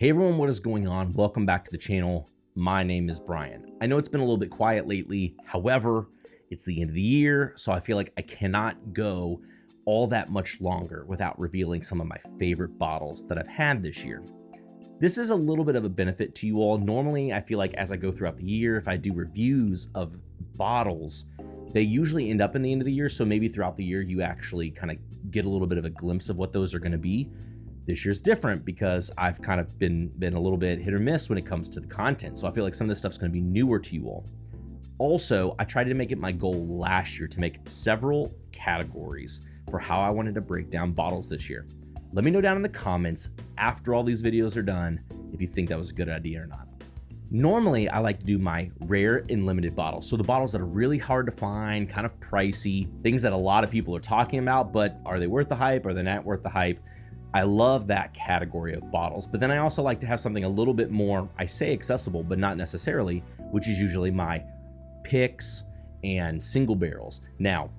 Hey everyone, what is going on? Welcome back to the channel. My name is Brian. I know it's been a little bit quiet lately. However, it's the end of the year, so I feel like I cannot go all that much longer without revealing some of my favorite bottles that I've had this year. This is a little bit of a benefit to you all. Normally, I feel like as I go throughout the year, if I do reviews of bottles, they usually end up in the end of the year. So maybe throughout the year, you actually kind of get a little bit of a glimpse of what those are going to be. This year's different because I've kind of been a little bit hit or miss when it comes to the content. So I feel like some of this stuff's going to be newer to you all. Also, I tried to make it my goal last year to make several categories for how I wanted to break down bottles this year. Let me know down in the comments after all these videos are done if you think that was a good idea or not. Normally, I like to do my rare and limited bottles. So the bottles that are really hard to find, kind of pricey, things that a lot of people are talking about, but are they worth the hype? Are they not worth the hype? I love that category of bottles, but then I also like to have something a little bit more, I say accessible, but not necessarily, which is usually my picks and single barrels. Now,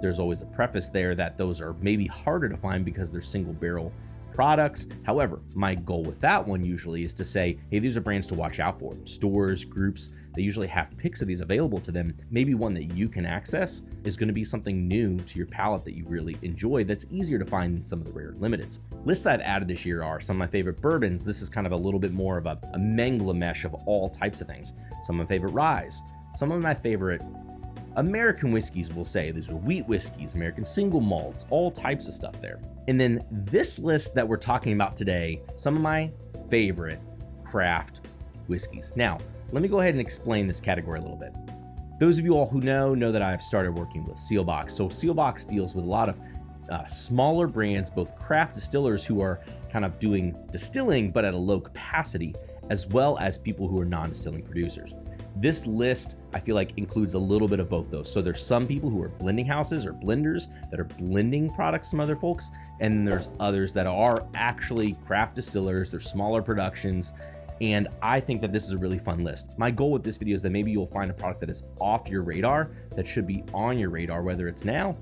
there's always a preface there that those are maybe harder to find because they're single barrel products. However, my goal with that one usually is to say, hey, these are brands to watch out for. Stores, groups, they usually have picks of these available to them. Maybe one that you can access is going to be something new to your palate that you really enjoy that's easier to find than some of the rare limiteds. Lists that I've added this year are some of my favorite bourbons. This is kind of a little bit more of a manglamesh of all types of things. Some of my favorite ryes, some of my favorite American whiskeys, we'll say. These are wheat whiskeys, American single malts, all types of stuff there. And then this list that we're talking about today, some of my favorite craft whiskeys. Now, let me go ahead and explain this category a little bit. Those of you all who know that I've started working with Sealbox. So Sealbox deals with a lot of smaller brands, both craft distillers who are kind of doing distilling, but at a low capacity, as well as people who are non-distilling producers. This list, I feel like, includes a little bit of both those. So there's some people who are blending houses or blenders that are blending products from other folks, and there's others that are actually craft distillers. They're smaller productions, and I think that this is a really fun list. My goal with this video is that maybe you'll find a product that is off your radar that should be on your radar, whether it's now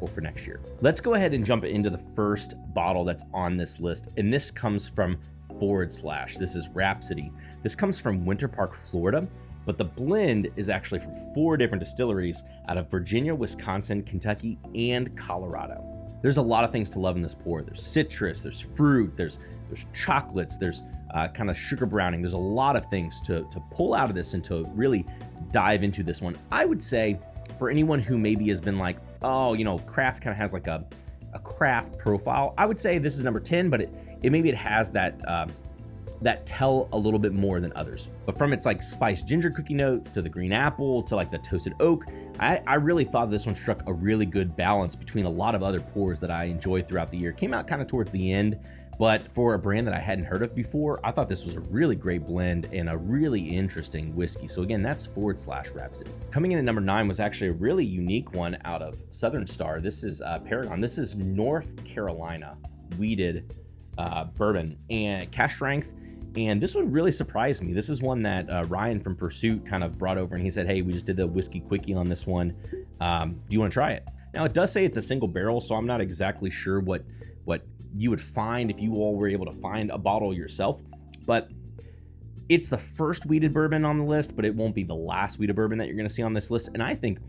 or for next year. Let's go ahead and jump into the first bottle that's on this list, and this comes from /. This is Rhapsody. This comes from Winter Park, Florida. But the blend is actually from 4 different distilleries out of Virginia, Wisconsin, Kentucky, and Colorado. There's a lot of things to love in this pour. There's citrus, there's fruit, there's chocolates, there's kind of sugar browning. There's a lot of things to pull out of this and to really dive into this one. I would say for anyone who maybe has been like, oh, you know, craft kind of has like a craft profile, I would say this is number 10, but it has that tell a little bit more than others. But from its like spiced ginger cookie notes to the green apple to like the toasted oak, I really thought this one struck a really good balance between a lot of other pours that I enjoyed throughout the year. Came out kind of towards the end, but for a brand that I hadn't heard of before, I thought this was a really great blend and a really interesting whiskey. So again, that's / Rhapsody. Coming in at number 9 was actually a really unique one out of Southern Star. This is Paragon. This is North Carolina wheated bourbon and cask strength. And this one really surprised me. This is one that Ryan from Pursuit kind of brought over, and he said, hey, we just did the whiskey quickie on this one. Do you want to try it? Now, it does say it's a single barrel, so I'm not exactly sure what you would find if you all were able to find a bottle yourself. But it's the first wheated bourbon on the list, but it won't be the last wheated bourbon that you're going to see on this list. And I think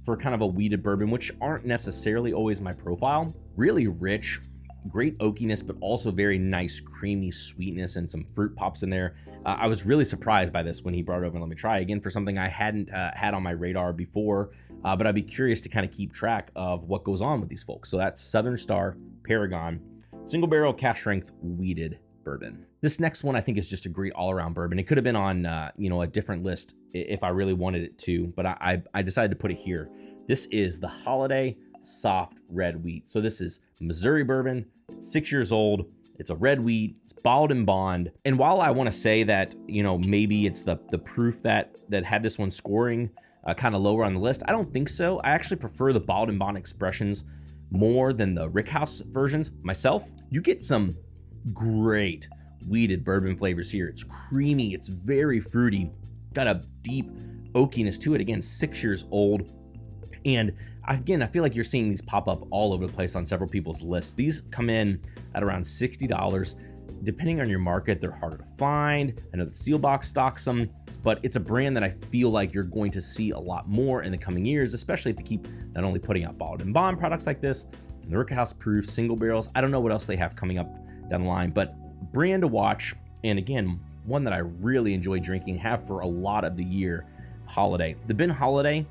for kind of a wheated bourbon, which aren't necessarily always my profile, really rich, great oakiness, but also very nice creamy sweetness and some fruit pops in there. I was really surprised by this when he brought it over and let me try again for something I hadn't had on my radar before, but I'd be curious to kind of keep track of what goes on with these folks. So that's Southern Star Paragon single barrel cask strength wheated bourbon. This next one I think is just a great all-around bourbon. It could have been on a different list if I really wanted it to, but I decided to put it here. This is the Holiday Soft Red Wheat. So this is Missouri bourbon. It's 6 years old. It's a red wheat. It's bottled in bond. And while I want to say that, maybe it's the proof that had this one scoring kind of lower on the list, I don't think so. I actually prefer the bottled in bond expressions more than the Rickhouse versions myself. You get some great wheated bourbon flavors here. It's creamy. It's very fruity. Got a deep oakiness to it. Again, 6 years old. And again, I feel like you're seeing these pop up all over the place on several people's lists. These come in at around $60. depending on your market, they're harder to find. I know that Sealbox stocks them, but it's a brand that I feel like you're going to see a lot more in the coming years, especially if they keep not only putting out bottled and bond products like this, the Rickhouse proof single barrels. I don't know what else they have coming up down the line, but brand to watch. And again, one that I really enjoy drinking, have for a lot of the year, Holiday. The Bin Holiday,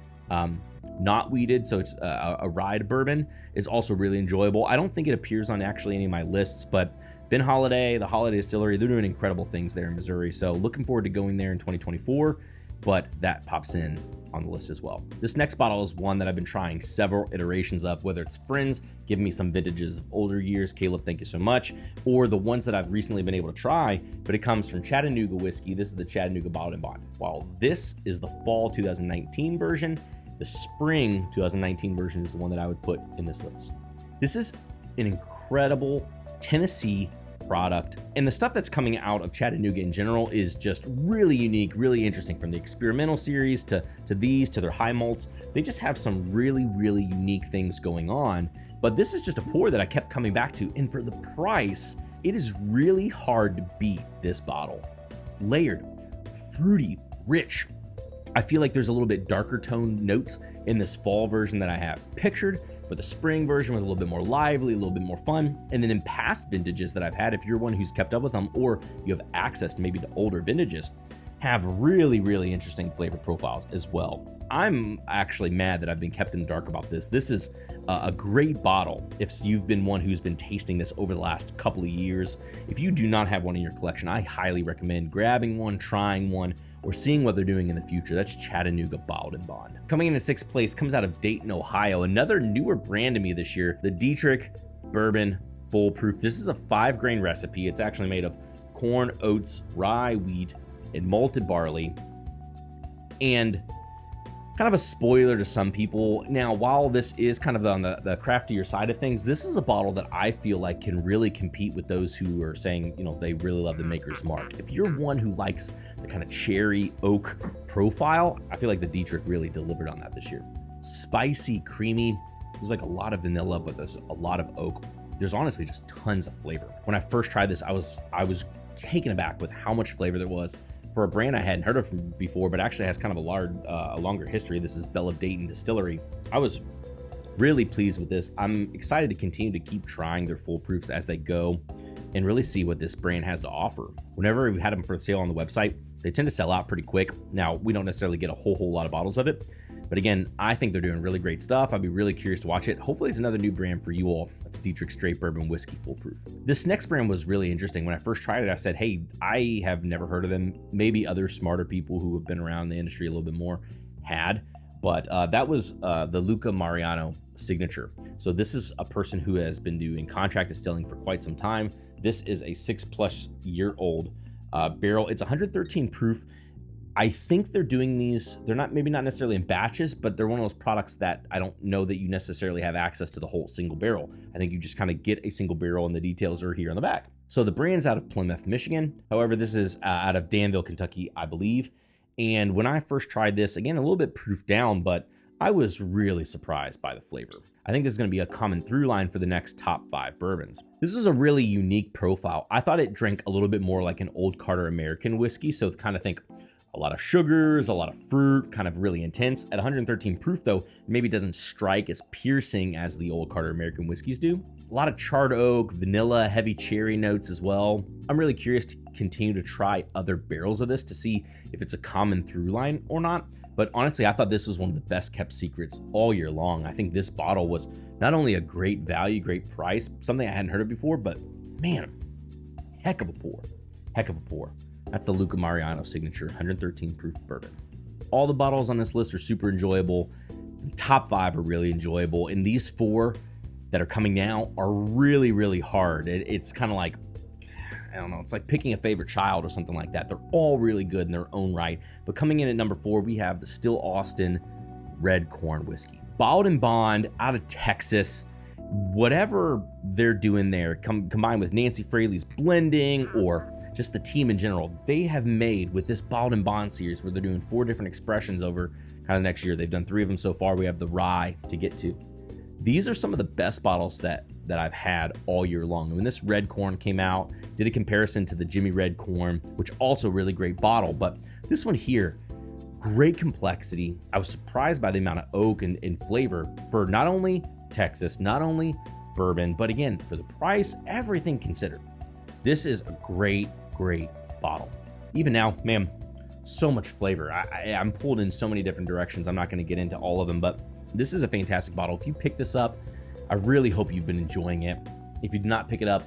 not weeded, so it's a rye bourbon, is also really enjoyable. I don't think it appears on actually any of my lists, but Bin Holiday, the Holiday Distillery, they're doing incredible things there in Missouri. So looking forward to going there in 2024, but that pops in on the list as well. This next bottle is one that I've been trying several iterations of, whether it's friends giving me some vintages of older years, Caleb, thank you so much, or the ones that I've recently been able to try, but it comes from Chattanooga whiskey. This is the Chattanooga Bottled and Bond. While this is the fall 2019 version, the spring 2019 version is the one that I would put in this list. This is an incredible Tennessee product, and the stuff that's coming out of Chattanooga in general is just really unique, really interesting, from the experimental series to these to their high malts. They just have some really unique things going on, but this is just a pour that I kept coming back to, and for the price, it is really hard to beat this bottle. Layered, fruity, rich. I feel like there's a little bit darker toned notes in this fall version that I have pictured, but the spring version was a little bit more lively, a little bit more fun. And then in past vintages that I've had, if you're one who's kept up with them, or you have access maybe to older vintages, have really interesting flavor profiles as well. I'm actually mad that I've been kept in the dark about this. This is a great bottle if you've been one who's been tasting this over the last couple of years. If you do not have one in your collection, I highly recommend grabbing one, trying one, or seeing what they're doing in the future. That's Chattanooga Bottled and Bond. Coming in at 6th place comes out of Dayton, Ohio, another newer brand to me this year, the Dietrich Bourbon Full Proof. This is a 5-grain recipe. It's actually made of corn, oats, rye, wheat, and malted barley. And kind of a spoiler to some people. Now, while this is kind of on the craftier side of things, this is a bottle that I feel like can really compete with those who are saying, you know, they really love the Maker's Mark. If you're one who likes the kind of cherry oak profile, I feel like the Dietrich really delivered on that this year. Spicy, creamy. There's like a lot of vanilla, but there's a lot of oak. There's honestly just tons of flavor. When I first tried this, I was taken aback with how much flavor there was for a brand I hadn't heard of before, but actually has kind of a longer history. This is Bell of Dayton Distillery. I was really pleased with this. I'm excited to continue to keep trying their full proofs as they go and really see what this brand has to offer. Whenever we've had them for sale on the website, they tend to sell out pretty quick. Now, we don't necessarily get a whole lot of bottles of it, but again, I think they're doing really great stuff. I'd be really curious to watch it. Hopefully it's another new brand for you all. That's Dietrich Straight Bourbon Whiskey Full Proof. This next brand was really interesting. When I first tried it, I said, hey, I have never heard of them. Maybe other smarter people who have been around the industry a little bit more had, but that was the Luca Mariano signature. So this is a person who has been doing contract distilling for quite some time. This is a 6+ year old barrel. It's 113 proof. I think they're doing these, they're maybe not necessarily in batches, but they're one of those products that I don't know that you necessarily have access to the whole single barrel. I think you just kind of get a single barrel and the details are here on the back. So the brand's out of Plymouth, Michigan. However, this is out of Danville, Kentucky, I believe. And when I first tried this, again, a little bit proof down, but I was really surprised by the flavor. I think this is going to be a common through line for the next top 5 bourbons. This is a really unique profile. I thought it drank a little bit more like an Old Carter American whiskey. So kind of think a lot of sugars, a lot of fruit, kind of really intense. At 113 proof though, maybe doesn't strike as piercing as the Old Carter American whiskeys do. A lot of charred oak, vanilla, heavy cherry notes as well. I'm really curious to continue to try other barrels of this to see if it's a common through line or not. But honestly, I thought this was one of the best kept secrets all year long. I think this bottle was not only a great value, great price, something I hadn't heard of before, but man, heck of a pour, heck of a pour. That's the Luca Mariano signature 113 proof bourbon. All the bottles on this list are super enjoyable. The top 5 are really enjoyable. And these 4 that are coming now are really hard. It's kind of like, I don't know, it's like picking a favorite child or something like that. They're all really good in their own right. But coming in at number 4, we have the Still Austin Red Corn Whiskey. Bottled and Bond out of Texas. Whatever they're doing there, combined with Nancy Fraley's blending or just the team in general, they have made with this Bottled and Bond series where they're doing 4 different expressions over kind of next year. They've done 3 of them so far. We have the rye to get to. These are some of the best bottles that I've had all year long. When this red corn came out, did a comparison to the Jimmy Red Corn, which also really great bottle, but this one here, great complexity. I was surprised by the amount of oak and flavor for not only Texas, not only bourbon, but again, for the price, everything considered. This is a great bottle. Even now, man, so much flavor. I'm pulled in so many different directions. I'm not going to get into all of them, but this is a fantastic bottle. If you pick this up, I really hope you've been enjoying it. If you did not pick it up,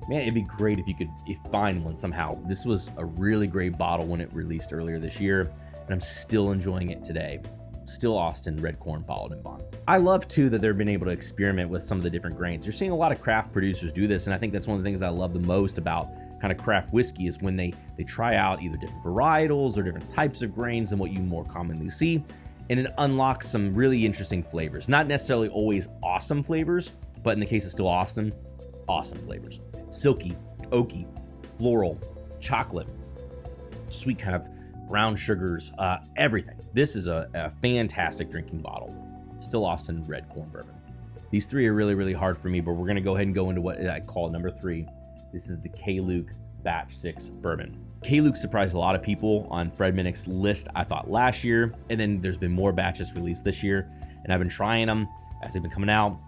man, it'd be great if you could find one somehow. This was a really great bottle when it released earlier this year, and I'm still enjoying it today. Still Austin Red Corn Bottled in Bond. I love too that they've been able to experiment with some of the different grains. You're seeing a lot of craft producers do this, and I think that's one of the things that I love the most about kind of craft whiskey is when they try out either different varietals or different types of grains than what you more commonly see, and it unlocks some really interesting flavors. Not necessarily always awesome flavors, but in the case of Still Austin, awesome flavors. Silky, oaky, floral, chocolate, sweet kind of brown sugars, everything. This is a fantastic drinking bottle. Still Austin Red Corn Bourbon. These three are really hard for me, but we're gonna go ahead and go into what I call number 3. This is the KUK Batch 6 Bourbon. KUK surprised a lot of people on Fred Minnick's list, I thought, last year, and then there's been more batches released this year, and I've been trying them as they've been coming out,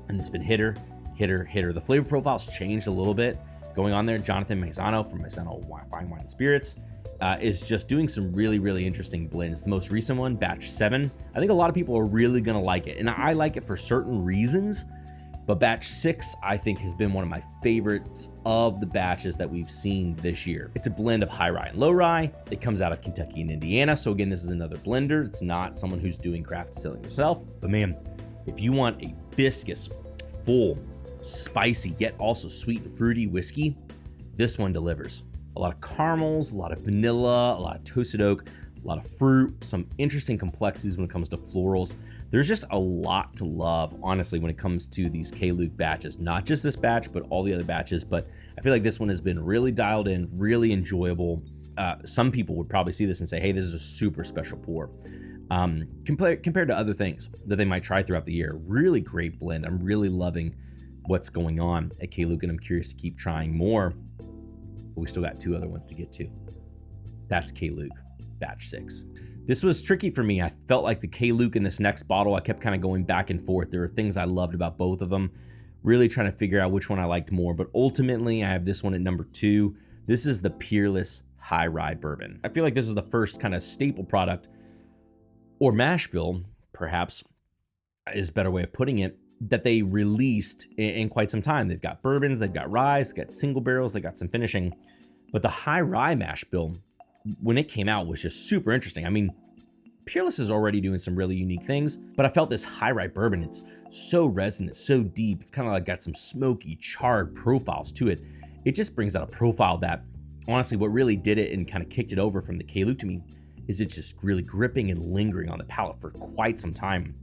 and it's been hitter. The flavor profile's changed a little bit going on there. Jonathan Maisano from Maisano Fine Wine and Spirits is just doing some really interesting blends. The most recent one, Batch 7, I think a lot of people are really gonna like it, and I like it for certain reasons, but Batch 6, I think, has been one of my favorites of the batches that we've seen this year. It's a blend of high rye and low rye. It comes out of Kentucky and Indiana, so again, this is another blender. It's not someone who's doing craft distilling yourself, but man, if you want a viscous, full, spicy, yet also sweet and fruity whiskey, this one delivers. A lot of caramels, a lot of vanilla, a lot of toasted oak, a lot of fruit, some interesting complexities when it comes to florals. There's just a lot to love, honestly, when it comes to these KUK batches. Not just this batch, but all the other batches. But I feel like this one has been really dialed in, really enjoyable. Some people would probably see this and say, hey, this is a super special pour. Compared to other things that they might try throughout the year. Really great blend. I'm really loving what's going on at KUK, and I'm curious to keep trying more. But we still got 2 other ones to get to. That's KUK Batch 6. This was tricky for me. I felt like the KUK in this next bottle, I kept kind of going back and forth. There were things I loved about both of them, really trying to figure out which one I liked more. But ultimately, I have this one at number 2. This is the Peerless High Rye Bourbon. I feel like this is the first kind of staple product, or mash bill, perhaps, is a better way of putting it, that they released in quite some time. They've got bourbons, they've got ryes, got single barrels, they got some finishing. But the high rye mash bill, when it came out, was just super interesting. I mean, Peerless is already doing some really unique things, but I felt this high rye bourbon, it's so resonant, so deep. It's kind of like got some smoky, charred profiles to it. It just brings out a profile that, honestly, what really did it and kind of kicked it over from the KUK to me is it's just really gripping and lingering on the palate for quite some time.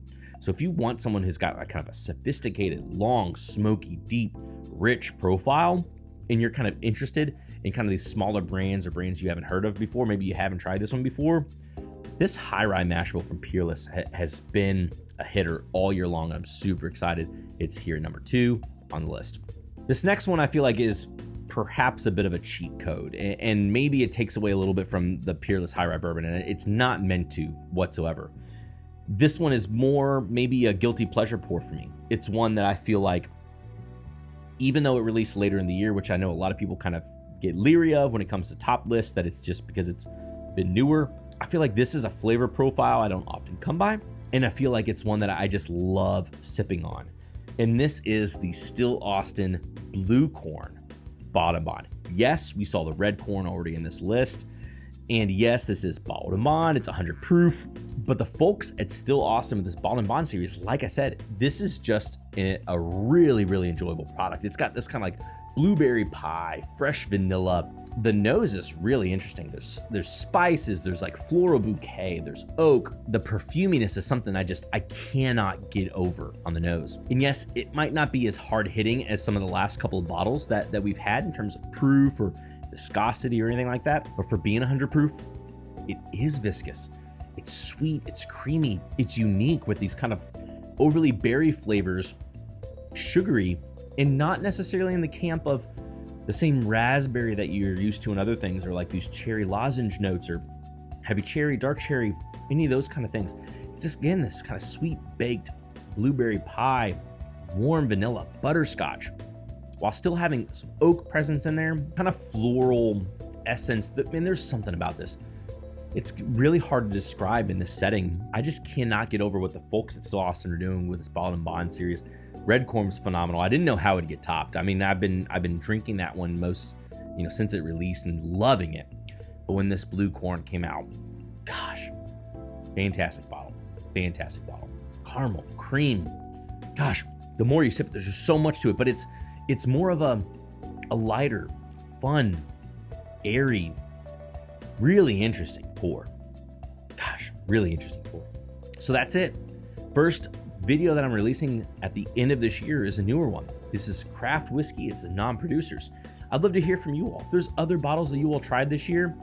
So if you want someone who's got a kind of a sophisticated, long, smoky, deep, rich profile, and you're kind of interested in kind of these smaller brands or brands you haven't heard of before, maybe you haven't tried this one before, this high rye mash bill from Peerless has been a hitter all year long. I'm super excited. It's here at number 2 on the list. This next one I feel like is perhaps a bit of a cheat code, and maybe it takes away a little bit from the Peerless high rye bourbon, and it's not meant to whatsoever. This one is more maybe a guilty pleasure pour for me. It's one that I feel like, even though it released later in the year, which I know a lot of people kind of get leery of when it comes to top lists, that it's just because it's been newer, I feel like this is a flavor profile I don't often come by, and I feel like it's one that I just love sipping on. And this is the Still Austin Blue Corn Bottled in Bond. Yes, we saw the red corn already in this list, and yes, this is bottled in bond. It's 100 proof, but the folks at Still Austin with this bottled in bond series, like I said, this is just a really enjoyable product. It's got this kind of like blueberry pie, fresh vanilla. The nose is really interesting. There's spices, there's like floral bouquet, there's oak. The perfuminess is something I cannot get over on the nose. And yes, it might not be as hard hitting as some of the last couple of bottles that we've had in terms of proof or viscosity or anything like that, but for being 100 proof, it is viscous. It's sweet, it's creamy, it's unique with these kind of overly berry flavors, sugary, and not necessarily in the camp of the same raspberry that you're used to in other things, or like these cherry lozenge notes or heavy cherry, dark cherry, any of those kind of things. It's just, again, this kind of sweet baked blueberry pie, warm vanilla, butterscotch, while still having some oak presence in there, kind of floral essence. I mean, there's something about this. It's really hard to describe in this setting. I just cannot get over what the folks at Still Austin are doing with this Bottled and Bond series. Red Corn's phenomenal. I didn't know how it'd get topped. I mean, I've been drinking that one most, since it released and loving it. But when this Blue Corn came out, gosh, fantastic bottle. Fantastic bottle. Caramel, cream. Gosh, the more you sip it, there's just so much to it, but it's more of a lighter, fun, airy, really interesting pour. Gosh, really interesting pour. So that's it. First video that I'm releasing at the end of this year is a newer one. This is craft whiskey. This is non-producers. I'd love to hear from you all. If there's other bottles that you all tried this year,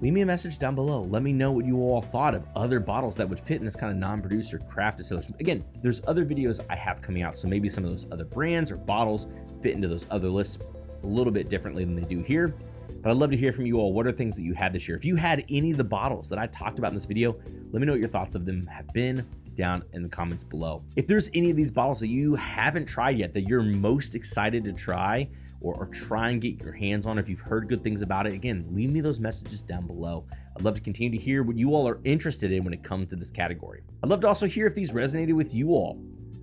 leave me a message down below. Let me know what you all thought of other bottles that would fit in this kind of non-producer craft distillers. Again, there's other videos I have coming out, so maybe some of those other brands or bottles fit into those other lists a little bit differently than they do here. But I'd love to hear from you all. What are things that you had this year? If you had any of the bottles that I talked about in this video, let me know what your thoughts of them have been down in the comments below. If there's any of these bottles that you haven't tried yet that you're most excited to try or try and get your hands on, if you've heard good things about it, again, leave me those messages down below. I'd love to continue to hear what you all are interested in when it comes to this category. I'd love to also hear if these resonated with you all.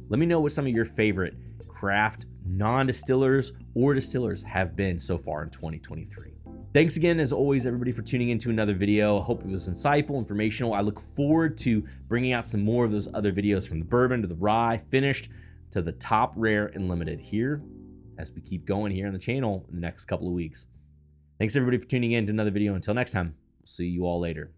Let me know what some of your favorite craft non-distillers or distillers have been so far in 2023. Thanks again, as always, everybody, for tuning into another video. I hope it was insightful, informational. I look forward to bringing out some more of those other videos, from the bourbon to the rye, finished to the top rare and limited, here as we keep going here on the channel in the next couple of weeks. Thanks everybody for tuning in to another video. Until next time, we'll see you all later.